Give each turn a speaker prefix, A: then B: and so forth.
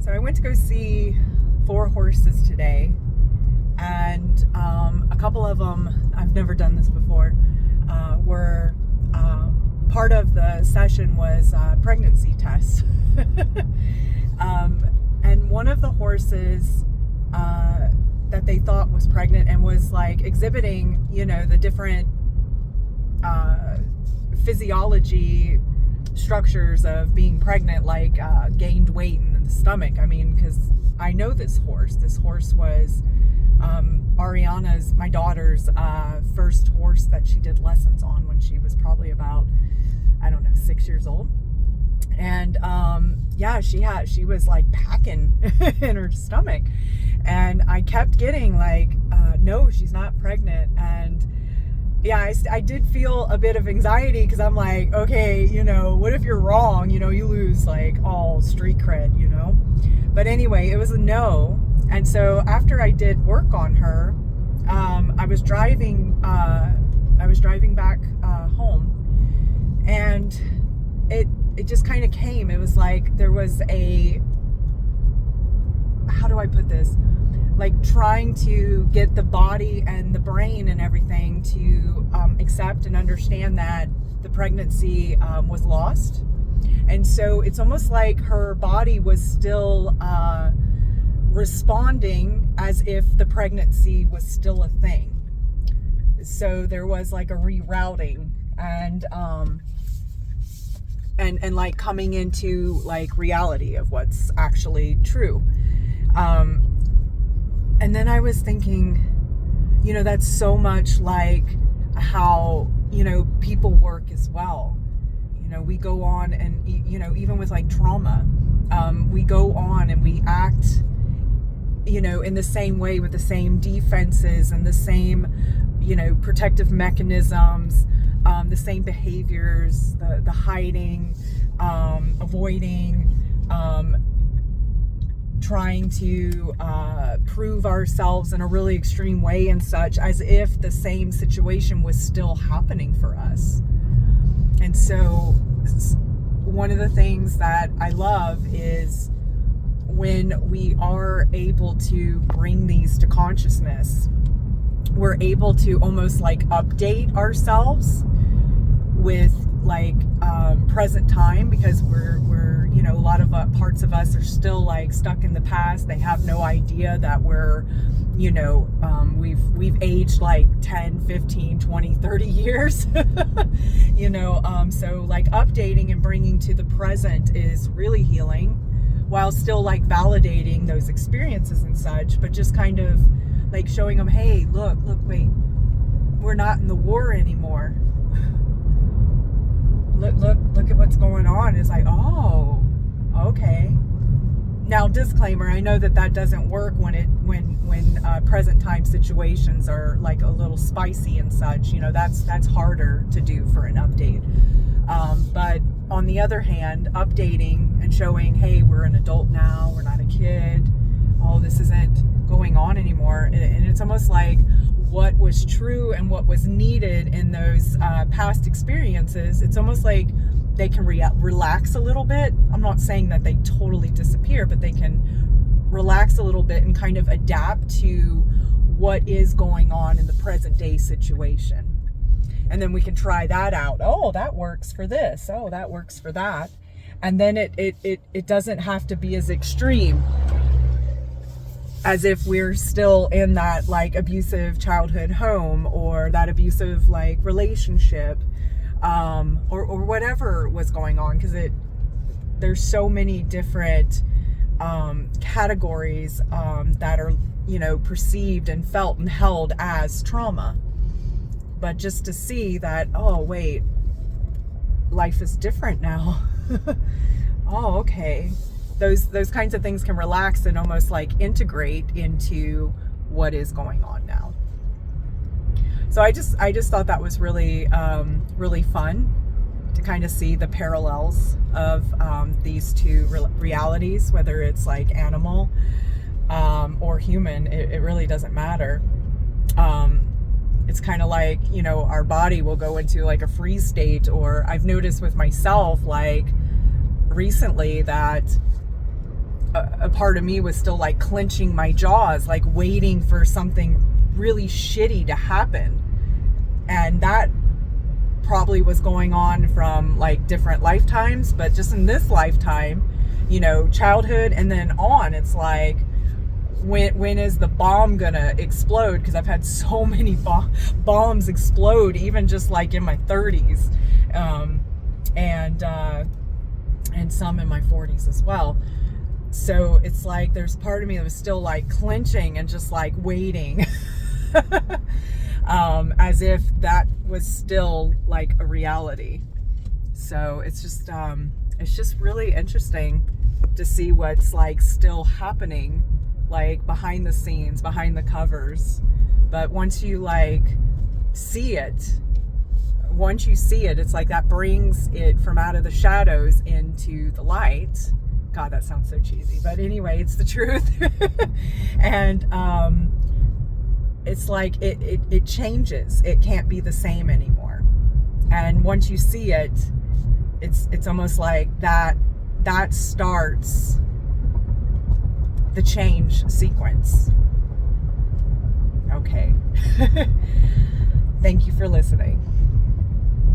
A: So I went to go see 4 horses today, and a couple of them, I've never done this before, were part of the session was pregnancy tests. And one of the horses that they thought was pregnant and was like exhibiting, the different physiology structures of being pregnant, like gained weight in the stomach. I mean, because I know this horse. This horse was Ariana's, my daughter's, first horse that she did lessons on when she was probably about, 6 years old. And she was like packing in her stomach, and I kept getting like, no, she's not pregnant. And yeah, I did feel a bit of anxiety, because I'm like, okay, what if you're wrong? You lose like all street cred, But anyway, it was a no. And so after I did work on her, I was driving back home, and it just kind of came. It was like there was how do I put this? Like trying to get the body and the brain and everything to accept and understand that the pregnancy was lost. And so it's almost like her body was still responding as if the pregnancy was still a thing. So there was like a rerouting and like coming into like reality of what's actually true. And then I was thinking, that's so much like how, people work as well. We go on and, even with like trauma, we go on and we act, in the same way with the same defenses and the same, protective mechanisms, the same behaviors, the hiding, avoiding, trying to prove ourselves in a really extreme way and such, as if the same situation was still happening for us. And so one of the things that I love is when we are able to bring these to consciousness, we're able to almost like update ourselves with like present time, because we're a lot of parts of us are still like stuck in the past. They have no idea that we're we've aged like 10, 15, 20, 30 years. So like updating and bringing to the present is really healing, while still like validating those experiences and such, but just kind of like showing them, hey, look, wait, we're not in the war anymore. Look at what's going on. It's like, oh, okay. Now, disclaimer, I know that doesn't work when present time situations are like a little spicy and such. That's harder to do for an update. But on the other hand, updating and showing, hey, we're an adult now, we're not a kid. Oh, this isn't going on anymore. And it's almost like what was true and what was needed in those past experiences, it's almost like they can relax a little bit. I'm not saying that they totally disappear, but they can relax a little bit and kind of adapt to what is going on in the present day situation. And then we can try that out. Oh, that works for this. Oh, that works for that. And then it doesn't have to be as extreme as if we're still in that like abusive childhood home, or that abusive like relationship, or whatever was going on, because there's so many different categories that are perceived and felt and held as trauma. But just to see that, oh wait, life is different now. Oh, okay. Those kinds of things can relax and almost like integrate into what is going on now. So I just thought that was really really fun to kind of see the parallels of these two realities, whether it's like animal or human. It really doesn't matter. It's kind of like, our body will go into like a freeze state, or I've noticed with myself like recently that a part of me was still like clenching my jaws, like waiting for something really shitty to happen. And that probably was going on from like different lifetimes, but just in this lifetime, you know, childhood and then on, it's like, when is the bomb gonna explode? Because I've had so many bombs explode, even just like in my 30s, and some in my 40s as well. So it's like there's part of me that was still like clenching and just like waiting, as if that was still like a reality. So it's just really interesting to see what's like still happening, like behind the scenes, behind the covers. But once you see it, it's like that brings it from out of the shadows into the light. God, that sounds so cheesy, but anyway, it's the truth. And it's like it changes. It can't be the same anymore. And once you see it, it's almost like that starts the change sequence. Okay. Thank you for listening.